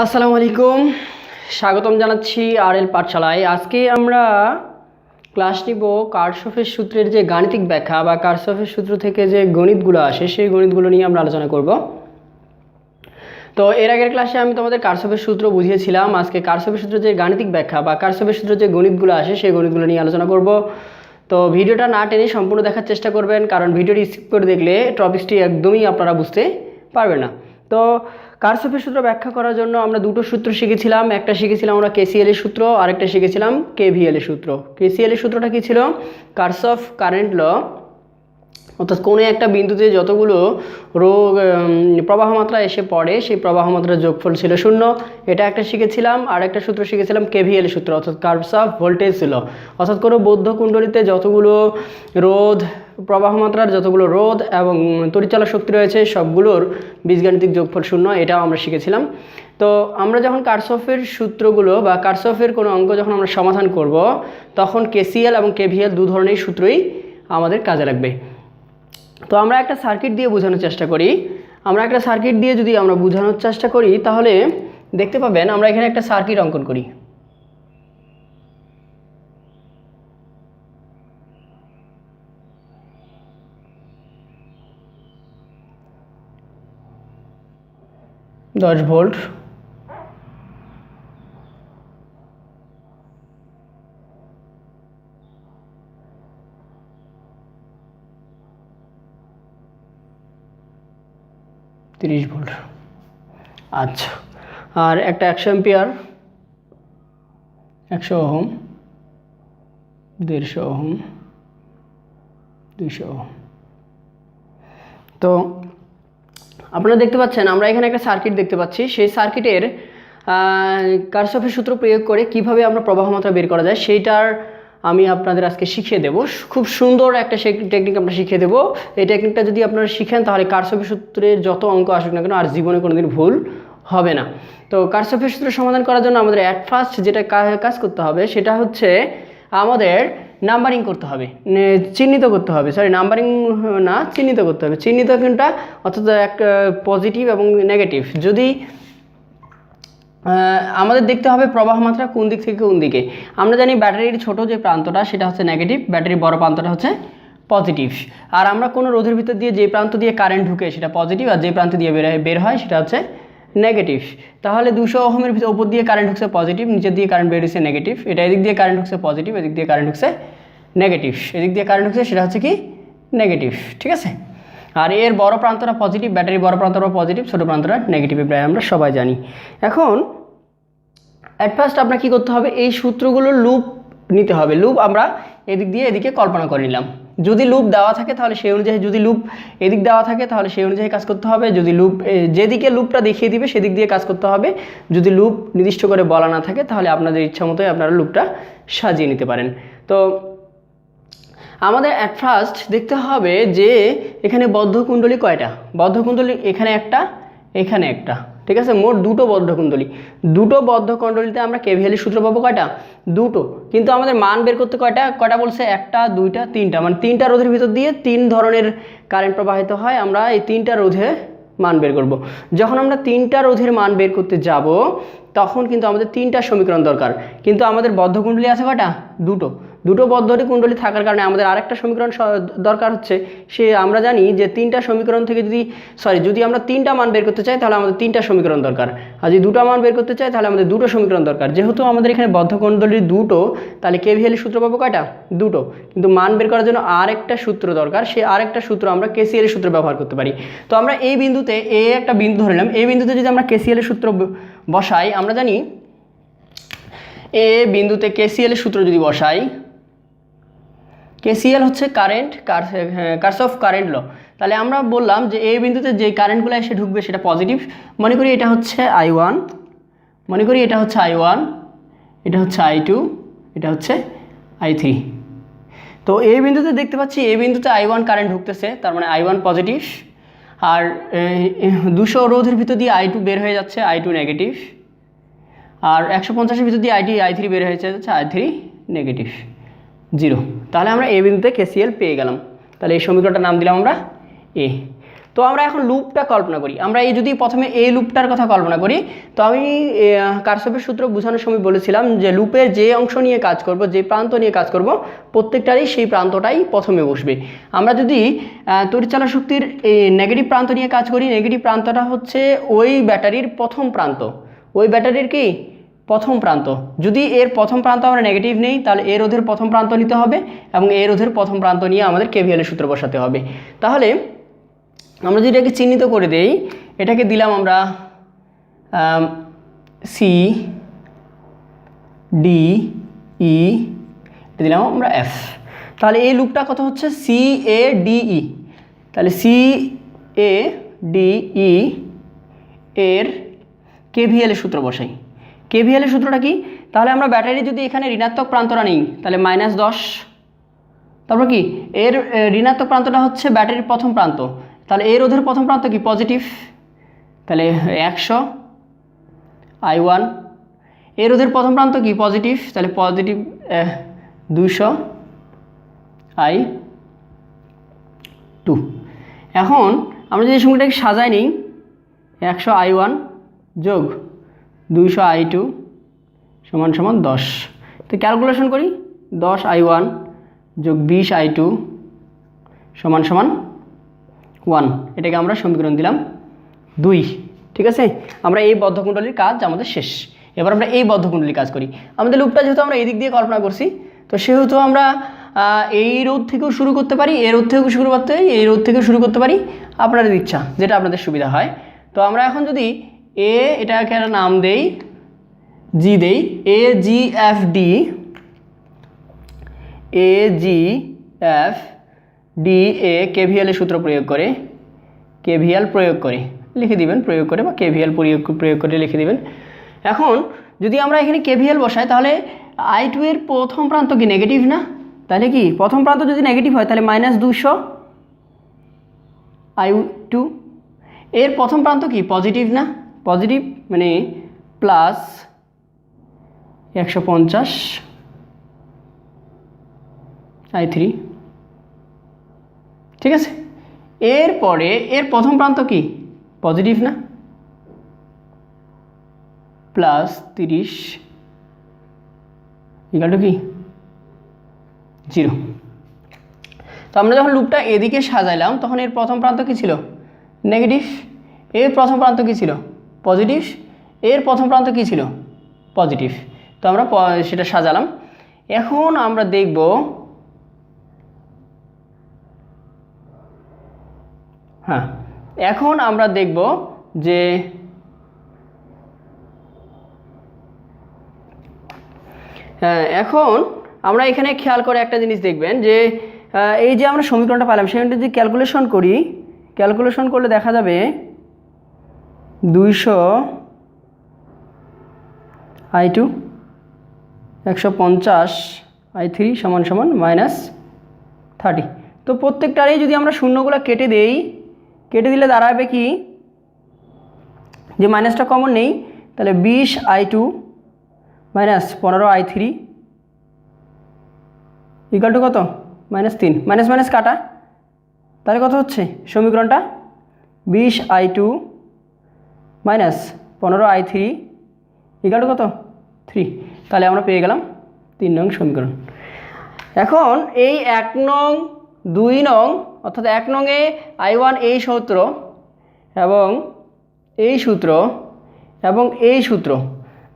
আসসালামু আলাইকুম, স্বাগতম জানাচ্ছি আরএল পাঠশালায়। আজকে আমরা ক্লাস নিব কার্শফের সূত্রের যে গাণিতিক ব্যাখ্যা বা কার্শফের সূত্র থেকে যে গণিতগুলো আসে সেই গণিতগুলো নিয়ে আমরা আলোচনা করব। তো এর আগের ক্লাসে আমি তোমাদের কার্শফের সূত্র বুঝিয়েছিলাম। আজকে কার্শফের সূত্রের যে গাণিতিক ব্যাখ্যা বা কার্শফের সূত্রের যে গণিতগুলো আসে সেই গণিতগুলো নিয়ে আলোচনা করব। তো ভিডিওটা না টেনে সম্পূর্ণ দেখার চেষ্টা করবেন, কারণ ভিডিওটি স্কিপ করে দেখলে টপিকটি একদমই আপনারা বুঝতে পারবেন না। তো কার্শফের সূত্র ব্যাখ্যা করার জন্য আমরা দুটো সূত্র শিখেছিলাম। একটা শিখেছিলাম আমরা কেসিএল এর সূত্র, আরেকটা শিখেছিলাম কেভিএল এর সূত্র। কেসিএল এর সূত্রটা কি ছিল? কার্শফ কারেন্ট ল, অর্থাৎ কোনো একটা বিন্দুতে যতগুলো প্রবাহ মাত্রা এসে পড়ে সেই প্রবাহ মাত্রার যোগফল ছিল 0, এটা একটা শিখেছিলাম। আর একটা সূত্র শিখেছিলাম কেভিএল সূত্র, অর্থাৎ কার্শফ ভোল্টেজ ছিল, অর্থাৎ কোনো বৌদ্ধ কুণ্ডলীতে যতগুলো রোধ প্রবাহ মাত্রার যতগুলো রোধ এবং তড়িৎচালক শক্তি রয়েছে সবগুলোর বীজগাণিতিক যোগফল 0, এটাও আমরা শিখেছিলাম। তো আমরা যখন কার্শফের সূত্রগুলো বা কার্শফের কোনো অঙ্ক যখন আমরা সমাধান করব তখন কেসিএল এবং কেভিএল দু ধরনের সূত্রই আমাদের কাজে লাগবে। তো আমরা একটা সার্কিট দিয়ে বোঝানোর চেষ্টা করি। যদি আমরা বোঝানোর চেষ্টা করি তাহলে দেখতে পাবেন আমরা এখানে একটা সার্কিট অঙ্কন করি। দশ ভোল্ট, 30 ভোল্ট, আচ্ছা। আর একটা 100 অ্যাম্পিয়ার, 100 ওহম, 150 ওহম, 200 ওহম। তো আপনারা দেখতে পাচ্ছেন আমরা এখানে একটা সার্কিট দেখতে পাচ্ছি। সেই সার্কিটের কার্শফের সূত্র প্রয়োগ করে কিভাবে আমরা প্রবাহ মাত্রা বের করা যায় সেইটার আমি আপনাদের আজকে শিখিয়ে দেব। খুব সুন্দর একটা টেকনিক আমরা শিখিয়ে দেব। এই টেকনিকটা যদি আপনারা শিখেন তাহলে কার্শফের সূত্রের যত অঙ্ক আসুক না কেন আর জীবনে কোনোদিন ভুল হবে না। তো কার্শফের সূত্র সমাধান করার জন্য আমাদের অ্যাট ফার্স্ট যেটা কাজ করতে হবে সেটা হচ্ছে আমাদের নাম্বারিং করতে হবে, চিহ্নিত করতে হবে। চিহ্নিত করতে হবে। চিহ্নিত কোনটা? অর্থাৎ এক পজিটিভ এবং নেগেটিভ। যদি আমাদের দেখতে হবে প্রবাহ মাত্রা কোন দিক থেকে কোন দিকে। আমরা জানি ব্যাটারির ছোট যে প্রান্তটা সেটা হচ্ছে নেগেটিভ, ব্যাটারির বড় প্রান্তটা হচ্ছে পজিটিভ। আর আমরা কোনো রোধের ভিতর দিয়ে যে প্রান্ত দিয়ে কারেন্ট ঢুকে সেটা পজিটিভ, আর যে প্রান্ত দিয়ে বের হয় সেটা হচ্ছে নেগেটিভ। তাহলে 200 ওহমের ভিতর উপর দিয়ে কারেন্ট ঢুকছে পজিটিভ, নিচের দিয়ে কারেন্ট বের হচ্ছে নেগেটিভ। এটা এদিক দিয়ে কারেন্ট ঢুকছে পজিটিভ, এদিক দিয়ে কারেন্ট ঢুকছে নেগেটিভ। এদিক দিয়ে কারেন্ট ঢুকছে সেটা হচ্ছে কি নেগেটিভ, ঠিক আছে। আর এর বড় প্রান্তটা পজিটিভ, ব্যাটারির বড় প্রান্তটা পজিটিভ, ছোটো প্রান্তটা নেগেটিভ, প্রায় আমরা সবাই জানি। এখন অ্যাট ফার্স্ট আপনার কী করতে হবে? এই সূত্রগুলোর লুপ নিতে হবে। লুপ আমরা এদিক দিয়ে এদিকে কল্পনা করে নিলাম। যদি লুপ দেওয়া থাকে তাহলে সেই অনুযায়ী, যদি লুপ এদিক দেওয়া থাকে তাহলে সেই অনুযায়ী কাজ করতে হবে। যদি লুপ যেদিকে লুপটা দেখিয়ে দিবে সেদিক দিয়ে কাজ করতে হবে। যদি লুপ নির্দিষ্ট করে বলা না থাকে তাহলে আপনাদের ইচ্ছা মতোই আপনারা লুপটা সাজিয়ে নিতে পারেন। তো আমাদের অ্যাট ফার্স্ট দেখতে হবে যে এখানে বদ্ধকুণ্ডলী কয়টা। বদ্ধকুণ্ডলী এখানে একটা, এখানে একটা, ঠিক আছে। মোট দুটো বদ্ধকুণ্ডলী। দুটো বদ্ধকুণ্ডলীতে আমরা কেভিএল সূত্র পাবো কয়টা? দুটো। কিন্তু আমাদের মান বের করতে কয়টা বলছে? একটা, দুইটা, তিনটা। মানে তিনটা রোধের ভিতর দিয়ে তিন ধরনের কারেন্ট প্রবাহিত হয়। আমরা এই তিনটা রোধে মান বের করব। যখন আমরা তিনটা রোধের মান বের করতে যাব তখন কিন্তু আমাদের তিনটা সমীকরণ দরকার। কিন্তু আমাদের বদ্ধকুণ্ডলী আছে কয়টা? দুটো। দুটো বদ্ধকুণ্ডলী থাকার কারণে আমাদের আরেকটা সমীকরণ দরকার হচ্ছে। আমরা জানি যে তিনটা সমীকরণ থেকে যদি আমরা তিনটা মান বের করতে চাই তাহলে আমাদের তিনটা সমীকরণ দরকার। আর যদি দুটো মান বের করতে চাই তাহলে আমাদের দুটো সমীকরণ দরকার। যেহেতু আমাদের এখানে বদ্ধকুণ্ডলী দুটো, তাহলে কেভিএল সূত্র পাবো কয়টা? দুটো। কিন্তু মান বের করার জন্য আরেকটা সূত্র দরকার। সেই আরেকটা সূত্র আমরা কেসিএল সূত্র ব্যবহার করতে পারি। তো আমরা এই বিন্দুতে একটা বিন্দু ধরে নিলাম। এই বিন্দুতে যদি আমরা কেসিএল সূত্র বসাই, আমরা জানি এ বিন্দুতে কেসিএল সূত্র যদি বসাই, কেসিএল হচ্ছে কার্শফ কারেন্ট ল। তাহলে আমরা বললাম যে এই বিন্দুতে যে কারেন্টগুলো এসে ঢুকবে সেটা পজিটিভ। মনে করি এটা হচ্ছে I1, এটা হচ্ছে I1, এটা হচ্ছে I2, এটা হচ্ছে I3। তো এই বিন্দুতে দেখতে পাচ্ছি এই বিন্দুতে I1 কারেন্ট ঢুকতেছে, তার মানে I1 পজিটিভ। আর 200 রোধের ভিতর দিয়ে I2 বের হয়ে যাচ্ছে, I2 নেগেটিভ। আর 150-এর ভিতর দিয়ে I3 বের হয়ে যাচ্ছে, I3 নেগেটিভ, 0। তাহলে আমরা এই বিন্দুতে কেসিএল পেয়ে গেলাম। তাহলে এই সমীকরণটার নাম দিলাম আমরা এ। তো আমরা এখন লুপটা কল্পনা করি। আমরা এই যদি প্রথমে এই লুপটার কথা কল্পনা করি, তো আমি কারশফের সূত্র বোঝানোর সময় বলেছিলাম যে লুপের যে অংশ নিয়ে কাজ করব, যে প্রান্ত নিয়ে কাজ করব, প্রত্যেকটারই সেই প্রান্তটাই প্রথমে বসবে। আমরা যদি তড়িৎচালক শক্তির এই নেগেটিভ প্রান্ত নিয়ে কাজ করি, নেগেটিভ প্রান্তটা হচ্ছে ওই ব্যাটারির প্রথম প্রান্ত, ওই ব্যাটারির কি প্রথম প্রান্ত। যদি এর প্রথম প্রান্ত আমরা নেগেটিভ নেই, তাহলে এর রোধের প্রথম প্রান্ত নিতে হবে এবং এর রোধের প্রথম প্রান্ত নিয়ে আমাদের কেভিএলের সূত্র বসাতে হবে। তাহলে আমরা যদি এটাকে চিহ্নিত করে দেই, এটাকে দিলাম আমরা সি ডি ই, দিলাম আমরা এফ। তাহলে এই লুপটা কত হচ্ছে সি এ ডি ই। তাহলে সি এ ডি ই এর কেভিএলের সূত্র বসাই। কেভিএলের সূত্রটা কি? তাহলে আমরা ব্যাটারি যদি এখানে ঋণাত্মক প্রান্তটা নিই, তাহলে -10, তারপর কি এর ঋণাত্মক প্রান্তটা হচ্ছে ব্যাটারির প্রথম প্রান্ত, তাহলে এর রোধের প্রথম প্রান্ত কি পজিটিভ, তাহলে 100 I1। এর রোধের প্রথম প্রান্ত কি পজিটিভ, তাহলে পজিটিভ 200 I2। এখন আমরা যদি সংখ্যাটাকে সাজাই নিই, 100 I1 যোগ 200 I2 সমান সমান 10। তো ক্যালকুলেশন করি, 10 I1 যোগ 20 I2 সমান সমান 1। এটাকে আমরা সমীকরণ দিলাম 2। ঠিক আছে, আমরা এই বদ্ধকুণ্ডলীর কাজ আমাদের শেষ। এবার আমরা এই বদ্ধকুণ্ডলীর কাজ করি। আমাদের লুপটা যেহেতু আমরা এই দিক দিয়ে কল্পনা করছি, তো সেহেতু আমরা এই রোধ থেকেও শুরু করতে পারি, এই রোধ থেকেও শুরু করতে পারি, এই রোধ থেকেও শুরু করতে পারি, আপনাদের ইচ্ছা, যেটা আপনাদের সুবিধা হয়। তো আমরা এখন যদি এটাকে একটা নাম দেই, জি দেই, A G F D, A G F D A কেভিএলের সূত্র প্রয়োগ করে, কেভিএল প্রয়োগ করে লিখে দিবেন, প্রয়োগ করে বা কেভিএল প্রয়োগ করে লিখে দিবেন। এখন যদি আমরা এখানে কেভিএল বসাই, তাহলে I2 এর প্রথম প্রান্ত কি নেগেটিভ না? তাহলে কি প্রথম প্রান্ত যদি নেগেটিভ হয়, তাহলে -200 I2। এর প্রথম প্রান্ত কি পজিটিভ না? পজিটিভ মানে প্লাস 150 I3। ঠিক আছে, এরপরে এর প্রথম প্রান্ত কি পজিটিভ না? প্লাস 30 ইকুয়াল টু কি 0। তো আমরা যখন লুপটা এদিকে সাজাইলাম, তখন এর প্রথম প্রান্ত কি ছিল নেগেটিভ, এর প্রথম প্রান্ত কি ছিল পজিটিভ, এর প্রথম প্রান্ত কি ছিল পজিটিভ। তো আমরা সেটা সাজালাম। এখন আমরা দেখব এখন আমরা দেখব যে এখন আমরা এখানে খেয়াল করে একটা জিনিস দেখবেন যে এই যে আমরা সমীকরণটা পেলাম, সেখানটা যদি ক্যালকুলেশন করি, ক্যালকুলেশন করলে দেখা যাবে 200 I2 150 I3 সমান সমান -30। তো প্রত্যেকটারই যদি আমরা শূন্যগুলো কেটে দেই, কেটে দিলে দাঁড়াবে কি যে মাইনাসটা কমন নেই, তাহলে 20 I2 -15 I3 ইকুয়াল টু কত -3, মাইনাস মাইনাস কাটা, তাহলে কত হচ্ছে সমীকরণটা 20 I2 -15 I3 ইকুয়াল টু কত 3। তাহলে আমরা পেয়ে গেলাম 3 নং সমীকরণ। এখন এই 1 নং 2 নং অর্থাৎ 1 নংয়ে I1 এই সূত্র এবং এই সূত্র এবং এই সূত্র,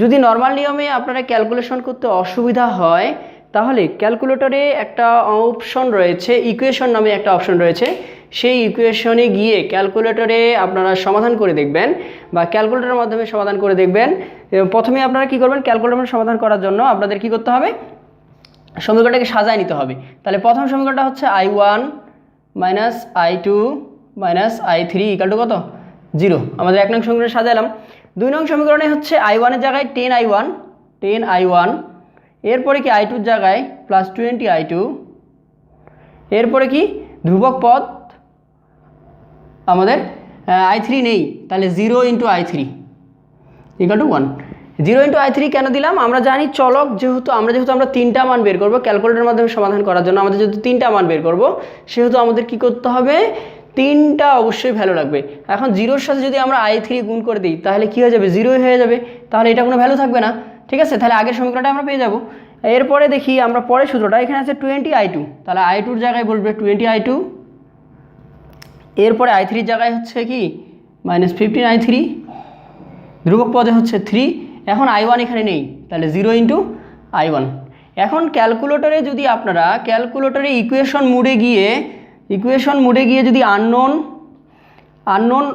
যদি নর্মাল নিয়মে আপনারা ক্যালকুলেশন করতে অসুবিধা হয়, তাহলে ক্যালকুলেটরে একটা অপশন রয়েছে, ইকুয়েশন নামে একটা অপশন রয়েছে, সেই ইকুয়েশনে গিয়ে ক্যালকুলেটরে আপনারা সমাধান করে দেখবেন বা ক্যালকুলেটরের মাধ্যমে সমাধান করে দেখবেন। প্রথমে আপনারা কি করবেন, ক্যালকুলেটর সমাধান করার জন্য আপনাদের কি করতে হবে, সমীকরণটাকে সাজায় নিতে হবে। তাহলে প্রথম সমীকরণটা হচ্ছে I1 I2 I3 equal to কত 0। আমাদের 1 নং সমীকরণে সাজালাম। 2 নং সমীকরণে হচ্ছে I1 এর জায়গায় 10 I1, এরপরে কি I2 এর জায়গায় +20 I2, এরপরে কি ধ্রুবক পদ আমাদের I3 নেই, তাহলে 0 × I3 ইকুয়াল টু 1। 0 × I3 কেন দিলাম, আমরা জানি চলক যেহেতু আমরা 3টা মান বের করব ক্যালকুলেটরের মাধ্যমে সমাধান করার জন্য, আমাদের যেহেতু 3টা মান বের করব, সেহেতু আমাদের কি করতে হবে 3টা অবশ্যই ভ্যালু লাগবে। এখন 0-র সাথে যদি আমরা i3 গুণ করে দিই তাহলে কী হয়ে যাবে, 0 হয়ে যাবে, তাহলে এটা কোনো ভ্যালু থাকবে না। ঠিক আছে, তাহলে আগের সমীকরণটা আমরা পেয়ে যাব। এরপরে দেখি আমরা পরের সূত্রটা, এখানে আছে 20i2, তাহলে i2-র জায়গায় বসবে 20i2, এরপরে i3-র জায়গায় হচ্ছে কি -15i3, ধ্রুবক পদে হচ্ছে 3, এখন i1 এখানে নেই, তাহলে 0 × i1। এখন ক্যালকুলেটরে যদি আপনারা ক্যালকুলেটরে ইকুয়েশন মুডে গিয়ে যদি আননোন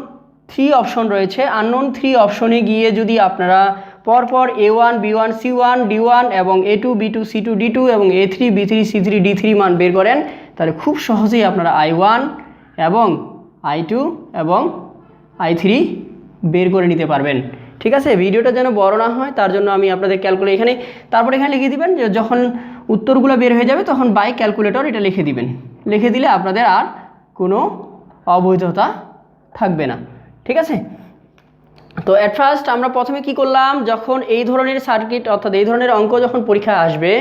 3 অপশন রয়েছে, আননোন 3 অপশনে গিয়ে যদি আপনারা পরপর a1 b1 c1 d1 এবং a2 b2 c2 d2 এবং a3 b3 c3 d3 মান বের করেন, তাহলে খুব সহজেই আপনারা i1 এবং i2 এবং i3 বের করে নিতে পারবেন। ঠিক আছে, ভিডিওটা যেন বড় না হয় তার জন্য আমি আপনাদের ক্যালকুলেটর এখানে লিখে দিবেন যে যখন উত্তরগুলো বের হয়ে যাবে তখন বাই ক্যালকুলেটর এটা লিখে দিবেন। লিখে দিলে আপনাদের আর কোনো অবৈধতা থাকবে না। ঠিক আছে, তো অ্যাট ফার্স্ট আমরা প্রথমে কি করলাম, যখন এই ধরনের সার্কিট অর্থাৎ এই ধরনের অঙ্ক যখন পরীক্ষায় আসবে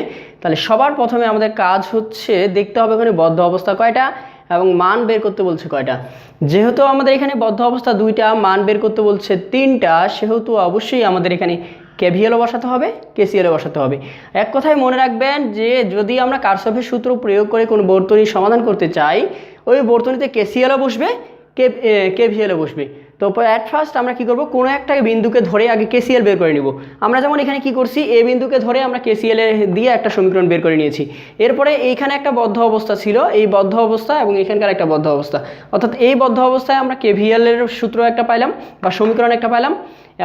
তাহলে সবার প্রথমে আমাদের কাজ হচ্ছে দেখতে হবে ওখানে বদ্ধ অবস্থা কয়টা এবং মান বের করতে বলছে কয়টা। যেহেতু আমাদের এখানে বদ্ধ অবস্থা 2টা, মান বের করতে বলছে 3টা, সেহেতু অবশ্যই আমাদের এখানে কেভিএলও বসাতে হবে, কেসিএলও বসাতে হবে। এক কথায় মনে রাখবেন যে যদি আমরা কারশফের সূত্র প্রয়োগ করে কোনো বর্তনীর সমাধান করতে চাই, ওই বর্তনীতে কেসিএলও বসবে, কেভিএলও বসবে। তো অ্যাট ফার্স্ট আমরা কি করব, কোনো একটা বিন্দুকে ধরে আগে কেসিএল বের করে নিব। আমরা যেমন এখানে কি করছি, এ বিন্দুকে ধরে আমরা কেসিএল দিয়ে একটা সমীকরণ বের করে নিয়েছি। এরপরে এইখানে একটা বদ্ধ অবস্থা ছিল, এই বদ্ধ অবস্থা এবং এখানকার একটা বদ্ধ অবস্থা, অর্থাৎ এই বদ্ধ অবস্থায় আমরা কেভিএলের সূত্র একটা পাইলাম বা সমীকরণ একটা পাইলাম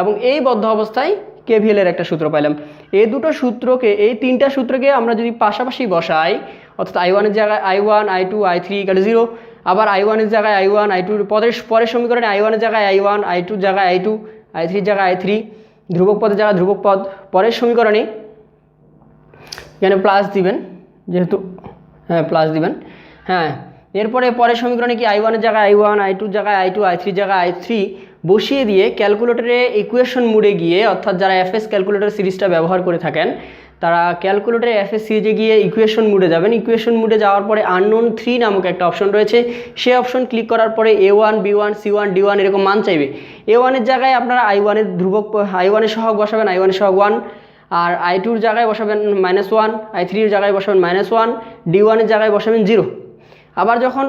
এবং এই বদ্ধ অবস্থায় কেভিএলের একটা সূত্র পাইলাম। এই দুটো সূত্রকে, এই 3টা সূত্রকে আমরা যদি পাশাপাশি বসাই, অর্থাৎ i1-এর জায়গায় i1 i2 i3 = 0, আবার i1-এর জায়গায় i1 i2, পরের সমীকরণে i1-এর জায়গায় i1 i2-র জায়গায় i2 i3-র জায়গায় i3, ধ্রুবক পদের জায়গায় ধ্রুবক পদ, পরের সমীকরণে এখানে প্লাস দিবেন, যেহেতু প্লাস দিবেন। এরপরে পরের সমীকরণে কি i1-এর জায়গায় i1 i2-র জায়গায় i2 i3-র জায়গায় i3 বসিয়ে দিয়ে ক্যালকুলেটরে ইকুয়েশন মুডে গিয়ে, অর্থাৎ যারা এফএস ক্যালকুলেটর সিরিজটা ব্যবহার করে থাকেন তারা ক্যালকুলেটরে এফএস সিরিজে গিয়ে ইকুয়েশন মুডে যাবেন। ইকুয়েশন মুডে যাওয়ার পরে আননোন 3 নামক একটা অপশন রয়েছে, সেই অপশন ক্লিক করার পরে a1 b1 c1 d1 এরকম মান চাইবে। a1-এর জায়গায় আপনারা i1-এর ধ্রুবক, i1-এর সহগ বসাবেন, i1-এর সহগ 1, আর i2-র জায়গায় বসাবেন -1, i3-র জায়গায় বসাবেন -1, d1-এর জায়গায় বসাবেন 0। আবার যখন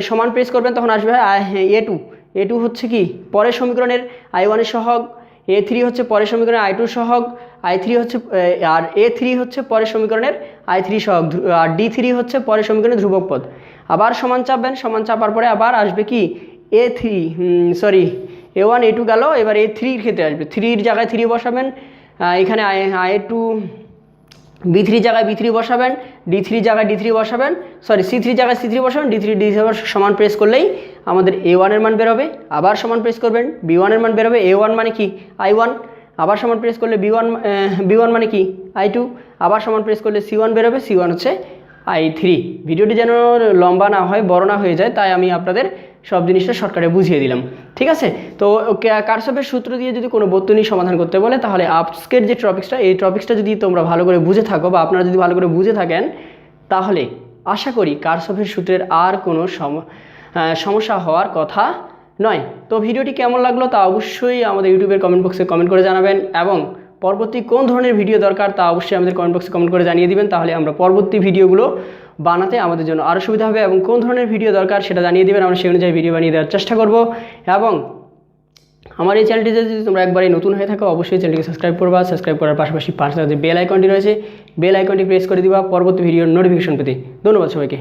সমান প্রেস করবেন তখন আসবে a2 হচ্ছে কি পরের সমীকরণের i1-এর সহগ, a3 হচ্ছে পরের সমীকরণের i2-র সহগ, i3 হচ্ছে আর a3 হচ্ছে পরের সমীকরণের i3 সহগ, আর d3 হচ্ছে পরের সমীকরণের ধ্রুবক পদ। আবার সমান চাপবেন, সমান চাপার পরে আবার আসবে কি a1 a2 গেল, এবার a3-র ক্ষেত্রে আসবে, 3-র জায়গায় 3 বসাবেন, এখানে i2 b3-র জায়গায় b3 বসাবেন, d3-র জায়গায় d3 বসাবেন, c3-র জায়গায় c3 বসাবেন, d3 সমান প্রেস করলেই আমাদের a1-এর মান বেরোবে। আবার সমান প্রেস করবেন, b1-এর মান বেরোবে, a1 মানে কি i1, আবার সমান প্রেস করলে b1 মানে কি i2, আবার সমান প্রেস করলে c1 বেরোবে, c1 হচ্ছে i3। ভিডিওটি যেন লম্বা না হয়, বড় না হয়ে যায়, তাই আমি আপনাদের সব জিনিসটা শর্টকাটে বুঝিয়ে দিলাম। ঠিক আছে, তো কারশফের সূত্র দিয়ে যদি কোনো বর্তনী সমাধান করতে বলে তাহলে আজকের যে টপিক্সটা, এই টপিক্সটা যদি তোমরা ভালো করে বুঝে থাকো বা আপনারা যদি ভালো করে বুঝে থাকেন তাহলে আশা করি কারশফের সূত্রের আর কোনো সমস্যা হওয়ার কথা নয়। তো ভিডিওটি কেমন লাগলো তা অবশ্যই আমাদের ইউটিউবের কমেন্ট বক্সে কমেন্ট করে জানাবেন এবং পরবর্তী কোন ধরনের ভিডিও দরকার তা অবশ্যই আমাদের কমেন্ট বক্সে কমেন্ট করে জানিয়ে দিবেন, তাহলে আমরা পরবর্তী ভিডিওগুলো বানাতে আমাদের জন্য আরও সুবিধা হবে। এবং কোন ধরনের ভিডিও দরকার সেটা জানিয়ে দেবেন, আমরা সেই অনুযায়ী ভিডিও বানিয়ে দেওয়ার চেষ্টা করব। এবং আমার এই চ্যানেলটিতে যদি তোমরা একবারই নতুন হয়ে থাকো অবশ্যই চ্যানেলটিকে সাবস্ক্রাইব করবা, সাবস্ক্রাইব করার পাশাপাশি পাশে যে বেল আইকনটি রয়েছে বেল আইকনটি প্রেস করে দিবা পরবর্তী ভিডিওর নোটিফিকেশন পেতে। ধন্যবাদ সবাইকে।